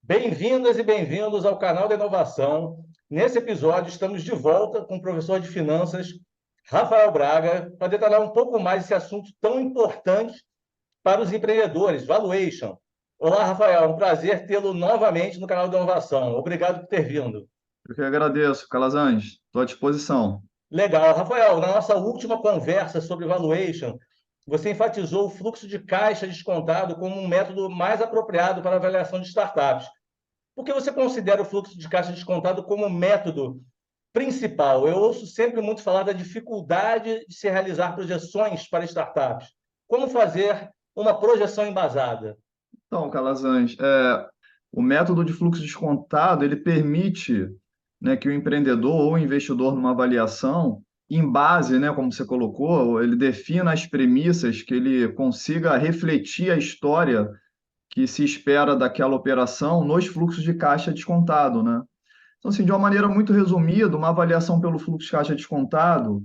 Bem-vindas e bem-vindos ao canal da Inovação. Nesse episódio, estamos de volta com o professor de finanças, Rafael Braga, para detalhar um pouco mais esse assunto tão importante para os empreendedores, valuation. Olá, Rafael, é um prazer tê-lo novamente no canal da Inovação. Obrigado por ter vindo. Eu que agradeço, Calazans. Estou à disposição. Legal. Rafael, na nossa última conversa sobre valuation, você enfatizou o fluxo de caixa descontado como um método mais apropriado para a avaliação de startups. Por que você considera o fluxo de caixa descontado como método principal? Eu ouço sempre muito falar da dificuldade de se realizar projeções para startups. Como fazer uma projeção embasada? Então, Calazans, o método de fluxo descontado, ele permite, né, que o empreendedor ou o investidor numa avaliação, em base, né, como você colocou, ele defina as premissas, que ele consiga refletir a história que se espera daquela operação nos fluxos de caixa descontado, né? Então, assim, de uma maneira muito resumida, uma avaliação pelo fluxo de caixa descontado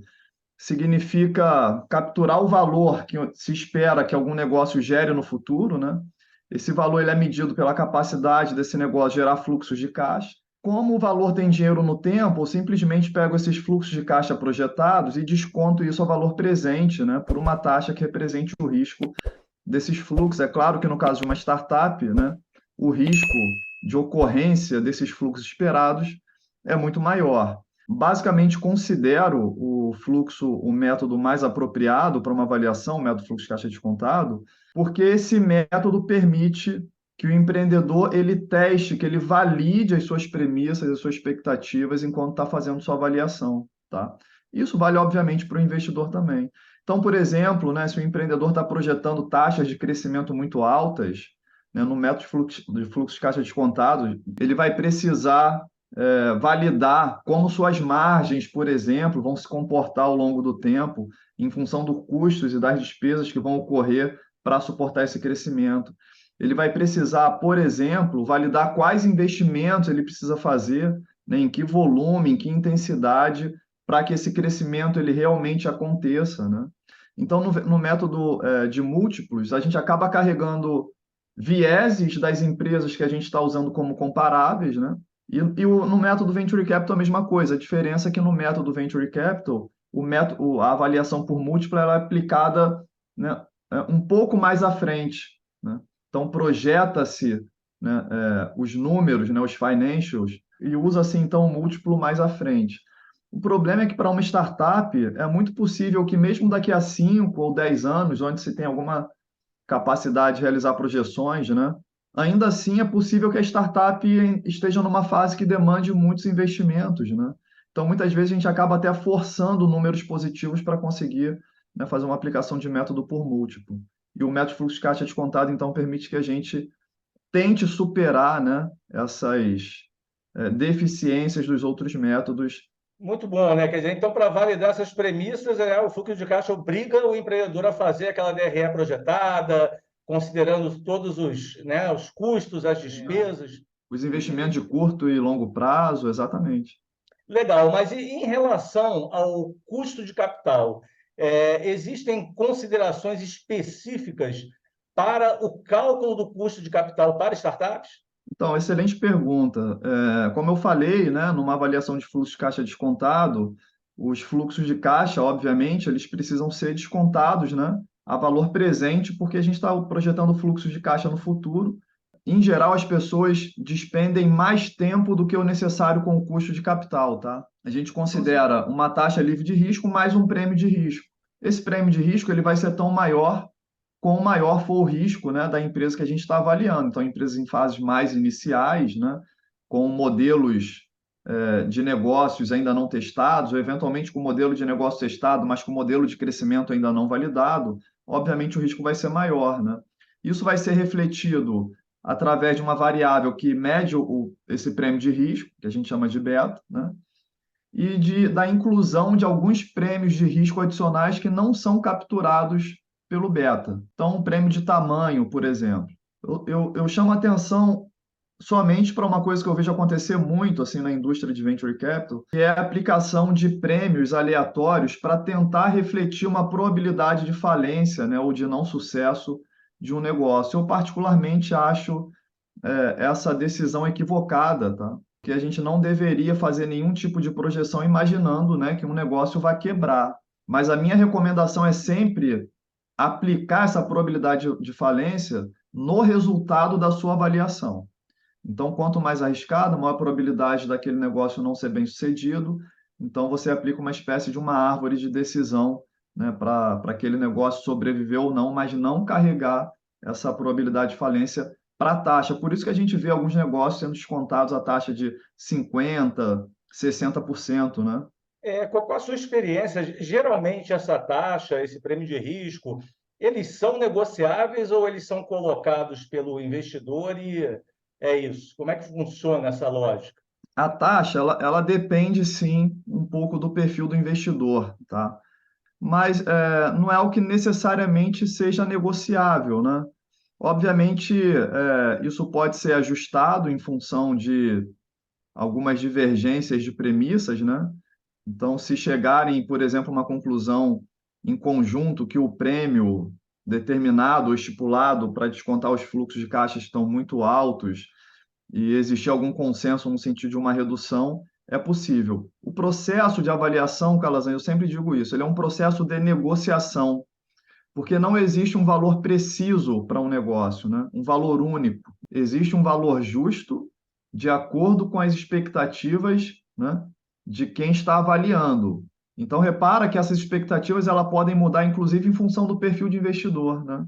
significa capturar o valor que se espera que algum negócio gere no futuro, né? Esse valor ele é medido pela capacidade desse negócio gerar fluxos de caixa. Como o valor tem dinheiro no tempo, eu simplesmente pego esses fluxos de caixa projetados e desconto isso ao valor presente, né, por uma taxa que represente o risco desses fluxos. É claro que no caso de uma startup, né, o risco de ocorrência desses fluxos esperados é muito maior. Basicamente, considero o fluxo o método mais apropriado para uma avaliação, o método fluxo de caixa descontado, porque esse método permite que o empreendedor ele teste, que ele valide as suas premissas, as suas expectativas enquanto está fazendo sua avaliação, tá? Isso vale, obviamente, para o investidor também. Então, por exemplo, né, se o empreendedor está projetando taxas de crescimento muito altas, né, no método de fluxo de caixa descontado, ele vai precisar validar como suas margens, por exemplo, vão se comportar ao longo do tempo, em função dos custos e das despesas que vão ocorrer para suportar esse crescimento. Ele vai precisar, por exemplo, validar quais investimentos ele precisa fazer, né, em que volume, em que intensidade, para que esse crescimento ele realmente aconteça, né? Então, no método de múltiplos, a gente acaba carregando vieses das empresas que a gente está usando como comparáveis, né? No método Venture Capital a mesma coisa. A diferença é que no método Venture Capital, a avaliação por múltipla ela é aplicada, né, um pouco mais à frente, né? Então, projeta-se, né, os números, né, os financials, e usa-se, então, o múltiplo mais à frente. O problema é que para uma startup é muito possível que mesmo daqui a 5 ou 10 anos, onde se tem alguma capacidade de realizar projeções, né? Ainda assim é possível que a startup esteja numa fase que demande muitos investimentos, né? Então, muitas vezes a gente acaba até forçando números positivos para conseguir, né, fazer uma aplicação de método por múltiplo. E o método fluxo de caixa descontado, então, permite que a gente tente superar, né, essas deficiências dos outros métodos. Muito bom, né? Quer dizer, então, para validar essas premissas, o fluxo de caixa obriga o empreendedor a fazer aquela DRE projetada, considerando todos os, né, os custos, as despesas. Os investimentos de curto e longo prazo, exatamente. Legal, mas e em relação ao custo de capital, existem considerações específicas para o cálculo do custo de capital para startups? Então, excelente pergunta. Como eu falei, né, numa avaliação de fluxo de caixa descontado, os fluxos de caixa, obviamente, eles precisam ser descontados, né, a valor presente, porque a gente está projetando fluxos de caixa no futuro. Em geral, as pessoas despendem mais tempo do que o necessário com o custo de capital, tá? A gente considera uma taxa livre de risco mais um prêmio de risco. Esse prêmio de risco ele vai ser tão maior quanto maior for o risco, né, da empresa que a gente está avaliando. Então, empresas em fases mais iniciais, né, com modelos de negócios ainda não testados, ou eventualmente com modelo de negócio testado, mas com modelo de crescimento ainda não validado, obviamente o risco vai ser maior, né? Isso vai ser refletido através de uma variável que mede esse prêmio de risco, que a gente chama de beta, né? E da inclusão de alguns prêmios de risco adicionais que não são capturados pelo beta. Então, um prêmio de tamanho, por exemplo. Eu chamo a atenção somente para uma coisa que eu vejo acontecer muito assim na indústria de venture capital, que é a aplicação de prêmios aleatórios para tentar refletir uma probabilidade de falência, né, ou de não sucesso de um negócio. Eu particularmente acho essa decisão equivocada, tá? Que a gente não deveria fazer nenhum tipo de projeção imaginando, né, que um negócio vai quebrar. Mas a minha recomendação é sempre aplicar essa probabilidade de falência no resultado da sua avaliação. Então, quanto mais arriscado, maior a probabilidade daquele negócio não ser bem sucedido. Então, você aplica uma espécie de uma árvore de decisão, né, para aquele negócio sobreviver ou não, mas não carregar essa probabilidade de falência para a taxa. Por isso que a gente vê alguns negócios sendo descontados a taxa de 50%, 60%, né? Qual a sua experiência? Geralmente, essa taxa, esse prêmio de risco, eles são negociáveis ou eles são colocados pelo investidor e é isso? Como é que funciona essa lógica? A taxa, ela depende, sim, um pouco do perfil do investidor, tá? Mas não é algo que necessariamente seja negociável, né? Obviamente, isso pode ser ajustado em função de algumas divergências de premissas, né? Então, se chegarem, por exemplo, a uma conclusão em conjunto que o prêmio determinado ou estipulado para descontar os fluxos de caixa estão muito altos e existir algum consenso no sentido de uma redução, é possível. O processo de avaliação, Calazan, eu sempre digo isso, ele é um processo de negociação, porque não existe um valor preciso para um negócio, né? Um valor único. Existe um valor justo de acordo com as expectativas, né, de quem está avaliando. Então, repara que essas expectativas podem mudar, inclusive, em função do perfil de investidor, né?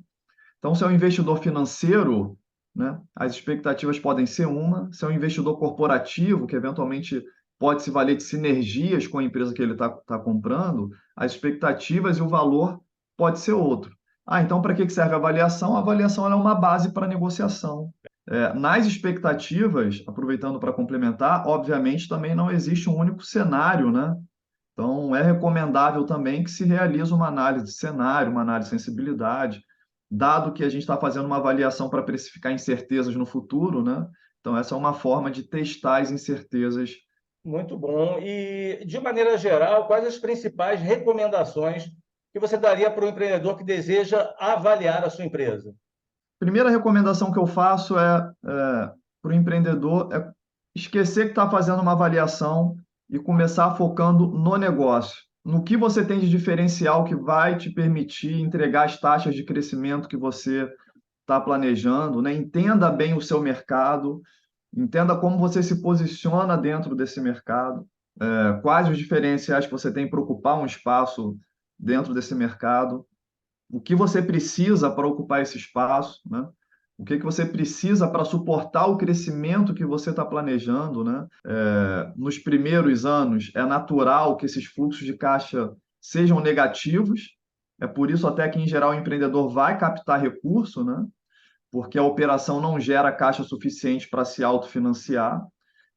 Então, se é um investidor financeiro, né, as expectativas podem ser uma. Se é um investidor corporativo, que eventualmente pode se valer de sinergias com a empresa que ele está comprando, as expectativas e o valor pode ser outro. Então para que serve a avaliação? A avaliação é uma base para negociação. Nas expectativas, aproveitando para complementar, obviamente também não existe um único cenário, né? Então, é recomendável também que se realize uma análise de cenário, uma análise de sensibilidade, dado que a gente está fazendo uma avaliação para precificar incertezas no futuro, né? Então, essa é uma forma de testar as incertezas. Muito bom. E, de maneira geral, quais as principais recomendações que você daria para o empreendedor que deseja avaliar a sua empresa? Primeira recomendação que eu faço para o empreendedor é esquecer que está fazendo uma avaliação e começar focando no negócio, no que você tem de diferencial que vai te permitir entregar as taxas de crescimento que você está planejando, né? Entenda bem o seu mercado, entenda como você se posiciona dentro desse mercado, quais os diferenciais que você tem para ocupar um espaço dentro desse mercado, o que você precisa para ocupar esse espaço, né? O que você precisa para suportar o crescimento que você está planejando, né? Nos primeiros anos, é natural que esses fluxos de caixa sejam negativos, é por isso até que, em geral, o empreendedor vai captar recurso, né? Porque a operação não gera caixa suficiente para se autofinanciar.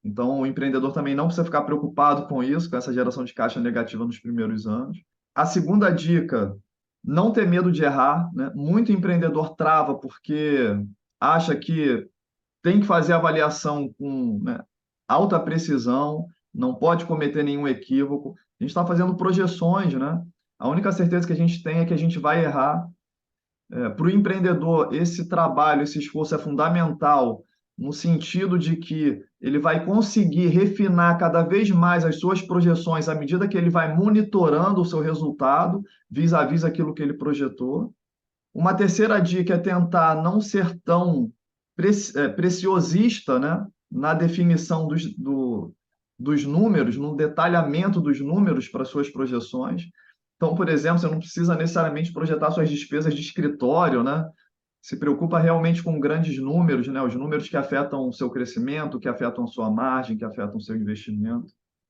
Então, o empreendedor também não precisa ficar preocupado com isso, com essa geração de caixa negativa nos primeiros anos. A segunda dica, não ter medo de errar, né? Muito empreendedor trava porque acha que tem que fazer avaliação com, né, alta precisão, não pode cometer nenhum equívoco. A gente está fazendo projeções, né? A única certeza que a gente tem é que a gente vai errar. Para o empreendedor, esse trabalho, esse esforço é fundamental no sentido de que ele vai conseguir refinar cada vez mais as suas projeções à medida que ele vai monitorando o seu resultado vis-à-vis aquilo que ele projetou. Uma terceira dica é tentar não ser tão preciosista, né, na definição dos números, no detalhamento dos números para suas projeções. Então, por exemplo, você não precisa necessariamente projetar suas despesas de escritório, né? Se preocupa realmente com grandes números, né? Os números que afetam o seu crescimento, que afetam a sua margem, que afetam o seu investimento.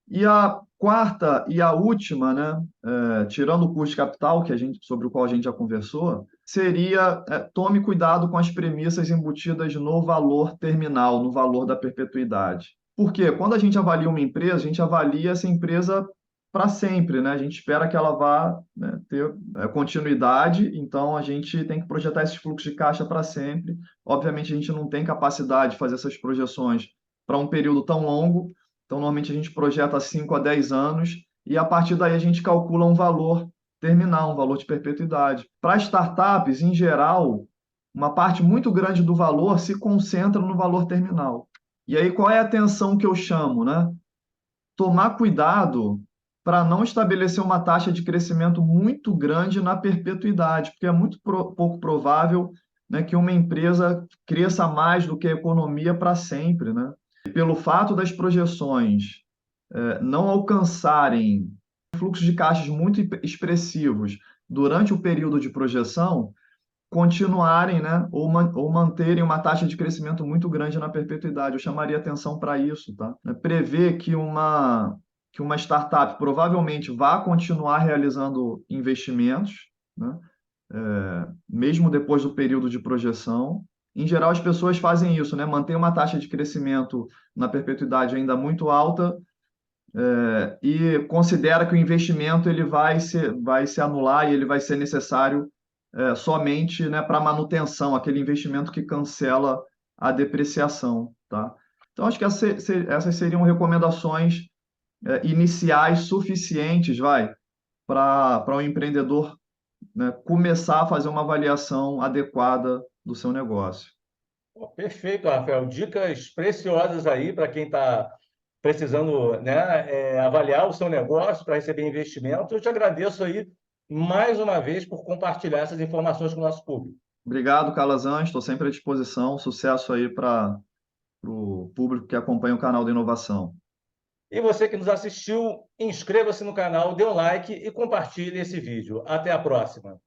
E a quarta e a última, né? Tirando o custo de capital, sobre o qual a gente já conversou, seria tome cuidado com as premissas embutidas no valor terminal, no valor da perpetuidade. Por quê? Quando a gente avalia uma empresa, a gente avalia essa empresa para sempre, né? A gente espera que ela vá, né, ter continuidade, então a gente tem que projetar esses fluxos de caixa para sempre. Obviamente, a gente não tem capacidade de fazer essas projeções para um período tão longo, então normalmente a gente projeta 5 a 10 anos e a partir daí a gente calcula um valor terminal, um valor de perpetuidade. Para startups, em geral, uma parte muito grande do valor se concentra no valor terminal. E aí, qual é a atenção que eu chamo, né? Tomar cuidado para não estabelecer uma taxa de crescimento muito grande na perpetuidade, porque é muito pouco provável, né, que uma empresa cresça mais do que a economia para sempre, né? E pelo fato das projeções não alcançarem fluxos de caixas muito expressivos durante o período de projeção, continuarem, né, ou manterem uma taxa de crescimento muito grande na perpetuidade. Eu chamaria atenção para isso, tá? Prever que uma startup provavelmente vá continuar realizando investimentos, né, mesmo depois do período de projeção. Em geral, as pessoas fazem isso, né? Mantém uma taxa de crescimento na perpetuidade ainda muito alta, e considera que o investimento ele vai se anular e ele vai ser necessário somente, né, para manutenção, aquele investimento que cancela a depreciação, tá? Então, acho que essas seriam recomendações iniciais suficientes, para o empreendedor, né, começar a fazer uma avaliação adequada do seu negócio. Pô, perfeito, Rafael. Dicas preciosas aí para quem está precisando, né, avaliar o seu negócio para receber investimento. Eu te agradeço aí mais uma vez por compartilhar essas informações com o nosso público. Obrigado, Calazan, estou sempre à disposição. Sucesso aí para o público que acompanha o canal de inovação. E você que nos assistiu, inscreva-se no canal, dê um like e compartilhe esse vídeo. Até a próxima.